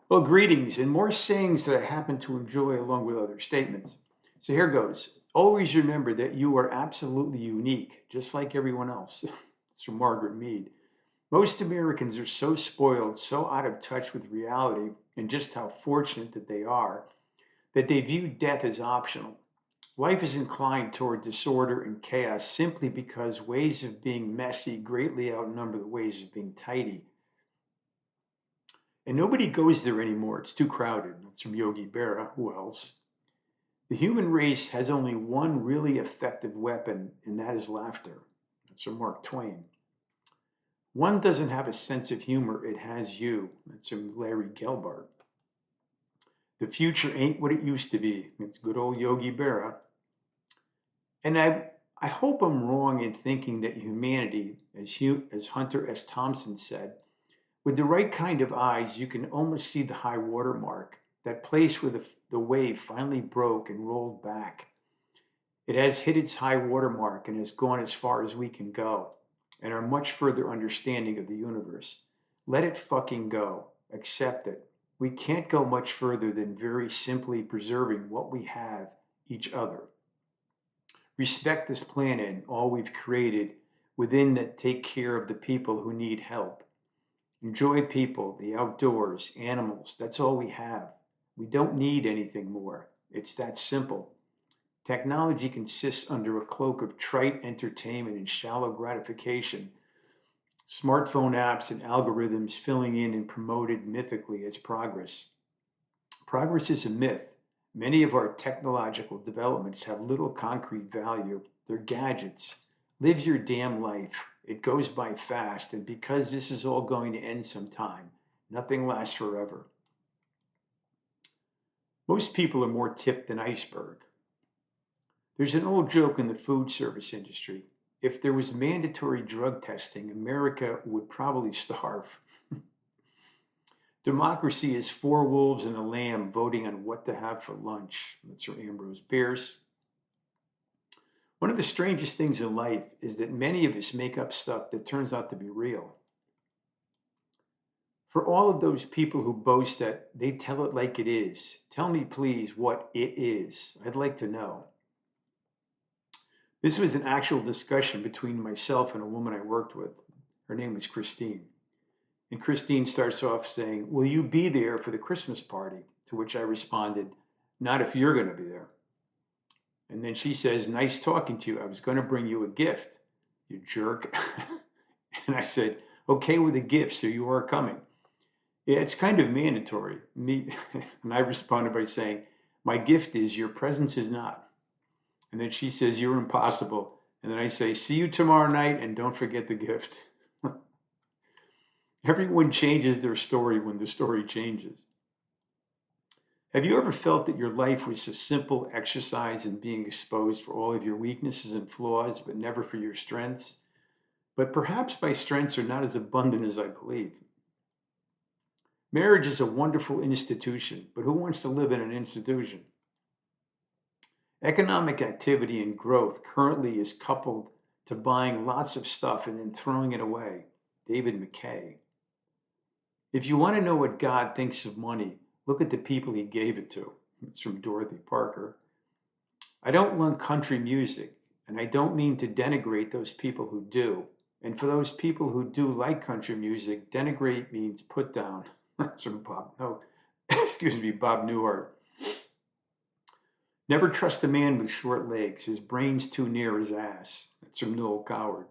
Well, greetings, and more sayings that I happen to enjoy along with other statements. So here goes. Always remember that you are absolutely unique, just like everyone else. It's from Margaret Mead. Most Americans are so spoiled, so out of touch with reality and just how fortunate that they are, that they view death as optional. Life is inclined toward disorder and chaos simply because ways of being messy greatly outnumber the ways of being tidy. And nobody goes there anymore. It's too crowded. That's from Yogi Berra. Who else? The human race has only one really effective weapon, and that is laughter. That's from Mark Twain. One doesn't have a sense of humor, it has you. That's from Larry Gelbart. The future ain't what it used to be. It's good old Yogi Berra. And I hope I'm wrong in thinking that humanity, as Hunter S. Thompson said, with the right kind of eyes, you can almost see the high water mark, that place where the wave finally broke and rolled back. It has hit its high water mark and has gone as far as we can go, and our much further understanding of the universe. Let it fucking go. Accept it. We can't go much further than very simply preserving what we have, each other. Respect this planet and all we've created within that take care of the people who need help. Enjoy people, the outdoors, animals. That's all we have. We don't need anything more. It's that simple. Technology consists under a cloak of trite entertainment and shallow gratification. Smartphone apps and algorithms filling in and promoted mythically as progress. Progress is a myth. Many of our technological developments have little concrete value. They're gadgets. Live your damn life. It goes by fast, and because this is all going to end sometime, nothing lasts forever. Most people are more tipped than iceberg. There's an old joke in the food service industry. If there was mandatory drug testing, America would probably starve. Democracy is four wolves and a lamb voting on what to have for lunch. That's from Ambrose Bierce. One of the strangest things in life is that many of us make up stuff that turns out to be real. For all of those people who boast that they tell it like it is, tell me please what it is. I'd like to know. This was an actual discussion between myself and a woman I worked with. Her name was Christine. And Christine starts off saying, "Will you be there for the Christmas party?" To which I responded, "Not if you're going to be there." And then she says, "Nice talking to you. I was going to bring you a gift, you jerk." And I said, "Okay with a gift, so you are coming." Yeah, it's kind of mandatory. Me, and I responded by saying, "My gift is your presence is not." And then she says, "You're impossible." And then I say, "See you tomorrow night and don't forget the gift." Everyone changes their story when the story changes. Have you ever felt that your life was a simple exercise in being exposed for all of your weaknesses and flaws, but never for your strengths? But perhaps my strengths are not as abundant as I believe. Marriage is a wonderful institution, but who wants to live in an institution? Economic activity and growth currently is coupled to buying lots of stuff and then throwing it away. David McKay. If you want to know what God thinks of money, look at the people he gave it to. It's from Dorothy Parker. I don't love country music, and I don't mean to denigrate those people who do. And for those people who do like country music, denigrate means put down. That's from Bob, no, excuse me, Bob Newhart. Never trust a man with short legs. His brain's too near his ass. That's from Noel Coward.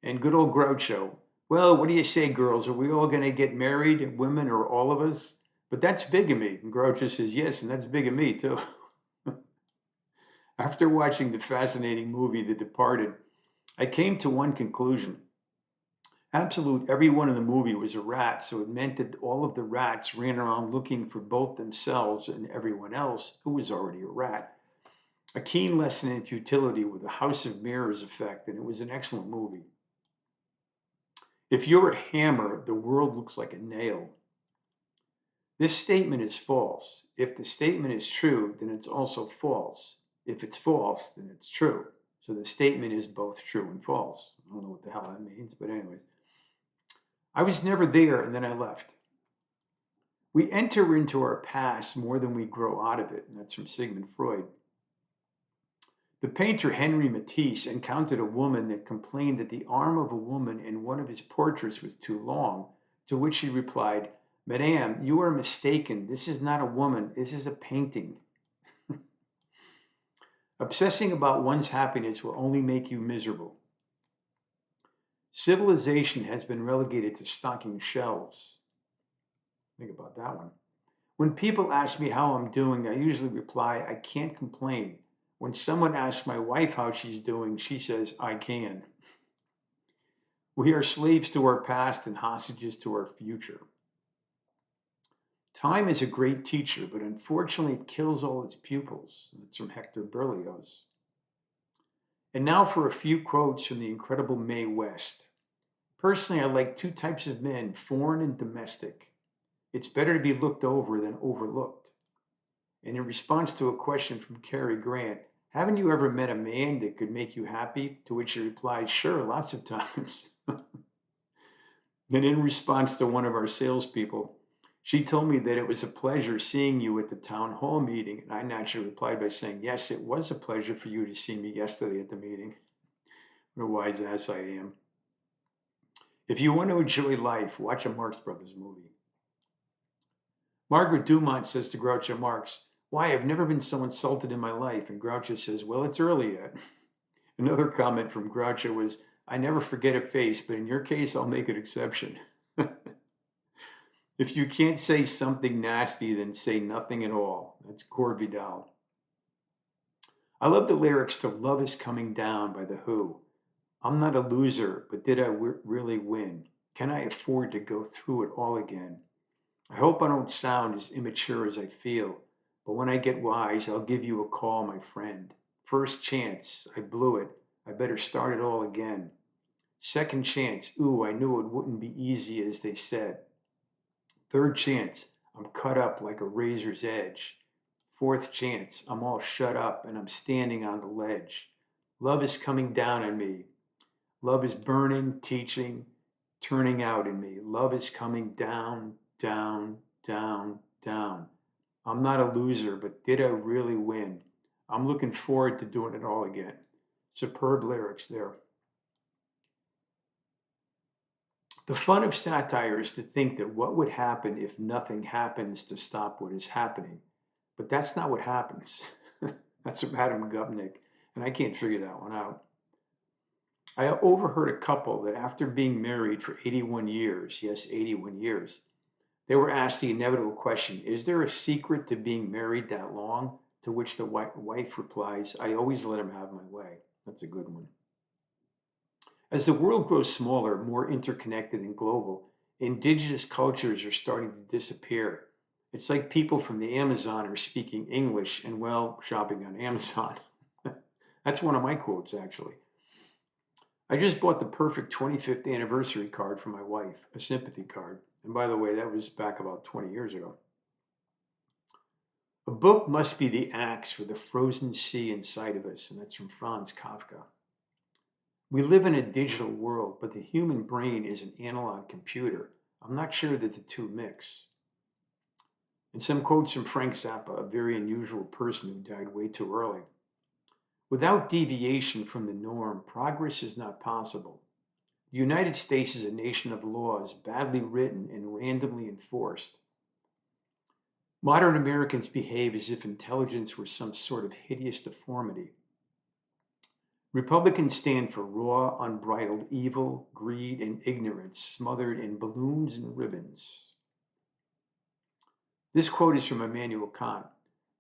And good old Groucho. Well, what do you say, girls? Are we all going to get married, women or all of us? But that's big of me. And Groucho says, yes, and that's big of me, too. After watching the fascinating movie The Departed, I came to one conclusion. Absolute everyone in the movie was a rat, so it meant that all of the rats ran around looking for both themselves and everyone else who was already a rat. A keen lesson in futility with a House of Mirrors effect, and it was an excellent movie. If you're a hammer, the world looks like a nail. This statement is false. If the statement is true, then it's also false. If it's false, then it's true. So the statement is both true and false. I don't know what the hell that means, but anyways. I was never there and then I left. We enter into our past more than we grow out of it. And that's from Sigmund Freud. The painter Henri Matisse encountered a woman that complained that the arm of a woman in one of his portraits was too long, to which he replied, "Madame, you are mistaken. This is not a woman, this is a painting." Obsessing about one's happiness will only make you miserable. Civilization has been relegated to stocking shelves. Think about that one. When people ask me how I'm doing, I usually reply, "I can't complain." When someone asks my wife how she's doing, she says, "I can." We are slaves to our past and hostages to our future. Time is a great teacher, but unfortunately it kills all its pupils. That's from Hector Berlioz. And now for a few quotes from the incredible Mae West. Personally, I like two types of men, foreign and domestic. It's better to be looked over than overlooked. And in response to a question from Cary Grant, haven't you ever met a man that could make you happy? To which he replied, sure, lots of times. Then in response to one of our salespeople, she told me that it was a pleasure seeing you at the town hall meeting. And I naturally replied by saying, yes, it was a pleasure for you to see me yesterday at the meeting. What a wise ass I am. If you want to enjoy life, watch a Marx Brothers movie. Margaret Dumont says to Groucho Marx, why, I've never been so insulted in my life. And Groucho says, well, it's early yet. Another comment from Groucho was, I never forget a face, but in your case, I'll make an exception. If you can't say something nasty, then say nothing at all. That's Gore Vidal. I love the lyrics to Love Is Coming Down by The Who. I'm not a loser, but did I really win? Can I afford to go through it all again? I hope I don't sound as immature as I feel, but when I get wise, I'll give you a call, my friend. First chance, I blew it. I better start it all again. Second chance, ooh, I knew it wouldn't be easy as they said. Third chance, I'm cut up like a razor's edge. Fourth chance, I'm all shut up and I'm standing on the ledge. Love is coming down on me. Love is burning, teaching, turning out in me. Love is coming down, down, down, down. I'm not a loser, but did I really win? I'm looking forward to doing it all again. Superb lyrics there. The fun of satire is to think that what would happen if nothing happens to stop what is happening. But that's not what happens. That's from Adam Gubnick, and I can't figure that one out. I overheard a couple that after being married for 81 years, yes, 81 years, they were asked the inevitable question, is there a secret to being married that long? To which the wife replies, I always let him have my way. That's a good one. As the world grows smaller, more interconnected and global, indigenous cultures are starting to disappear. It's like people from the Amazon are speaking English and, well, shopping on Amazon. That's one of my quotes, actually. I just bought the perfect 25th anniversary card for my wife, a sympathy card. And by the way, that was back about 20 years ago. A book must be the axe for the frozen sea inside of us, and that's from Franz Kafka. We live in a digital world, but the human brain is an analog computer. I'm not sure that the two mix. And some quotes from Frank Zappa, a very unusual person who died way too early. Without deviation from the norm, progress is not possible. The United States is a nation of laws badly written and randomly enforced. Modern Americans behave as if intelligence were some sort of hideous deformity. Republicans stand for raw, unbridled evil, greed, and ignorance smothered in balloons and ribbons. This quote is from Immanuel Kant.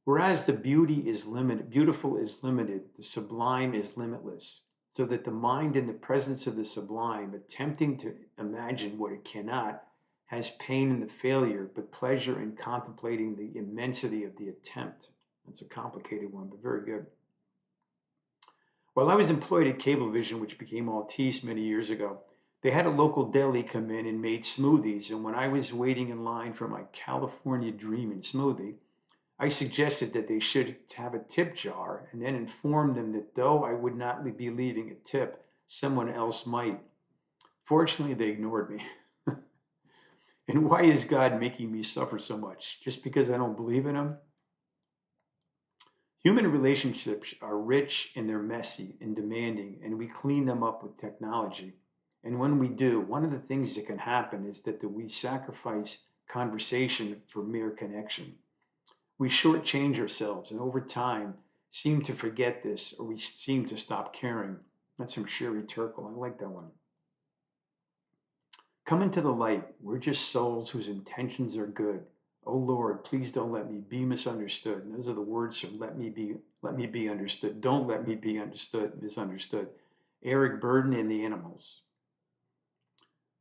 Whereas the beautiful is limited, the sublime is limitless, so that the mind in the presence of the sublime, attempting to imagine what it cannot, has pain in the failure, but pleasure in contemplating the immensity of the attempt. That's a complicated one, but very good. While I was employed at Cablevision, which became Altice many years ago, they had a local deli come in and made smoothies. And when I was waiting in line for my California Dreamin' smoothie, I suggested that they should have a tip jar and then informed them that though I would not be leaving a tip, someone else might. Fortunately, they ignored me. And why is God making me suffer so much? Just because I don't believe in him? Human relationships are rich and they're messy and demanding, and we clean them up with technology. And when we do, one of the things that can happen is that we sacrifice conversation for mere connection. We shortchange ourselves, and over time, seem to forget this, or we seem to stop caring. That's from Sherry Turkle. I like that one. Come into the light. We're just souls whose intentions are good. Oh Lord, please don't let me be misunderstood. And those are the words from let me be understood. Don't let me be understood, misunderstood. Eric Burden and the Animals.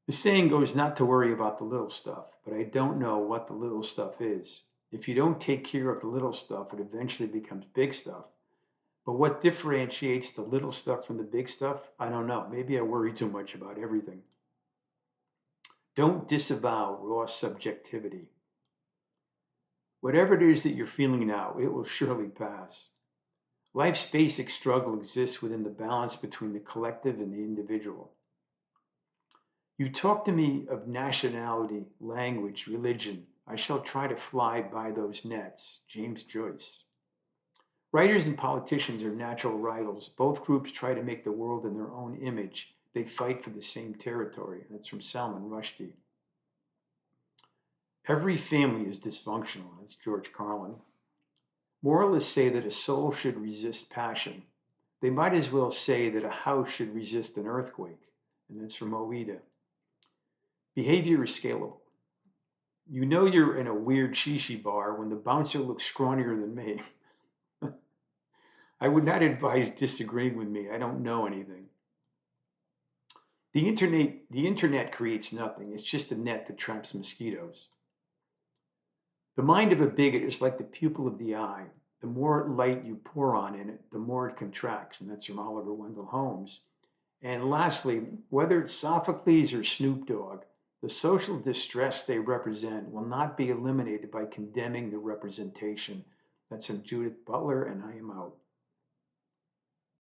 The saying goes not to worry about the little stuff, but I don't know what the little stuff is. If you don't take care of the little stuff, it eventually becomes big stuff. But what differentiates the little stuff from the big stuff? I don't know. Maybe I worry too much about everything. Don't disavow raw subjectivity. Whatever it is that you're feeling now, it will surely pass. Life's basic struggle exists within the balance between the collective and the individual. You talk to me of nationality, language, religion. I shall try to fly by those nets. James Joyce. Writers and politicians are natural rivals. Both groups try to make the world in their own image. They fight for the same territory. That's from Salman Rushdie. Every family is dysfunctional. That's George Carlin. Moralists say that a soul should resist passion. They might as well say that a house should resist an earthquake. And that's from Oida. Behavior is scalable. You know you're in a weird shishi bar when the bouncer looks scrawnier than me. I would not advise disagreeing with me. I don't know anything. The internet creates nothing. It's just a net that traps mosquitoes. The mind of a bigot is like the pupil of the eye. The more light you pour on in it, the more it contracts. And that's from Oliver Wendell Holmes. And lastly, whether it's Sophocles or Snoop Dogg, the social distress they represent will not be eliminated by condemning the representation. That's from Judith Butler, and I am out.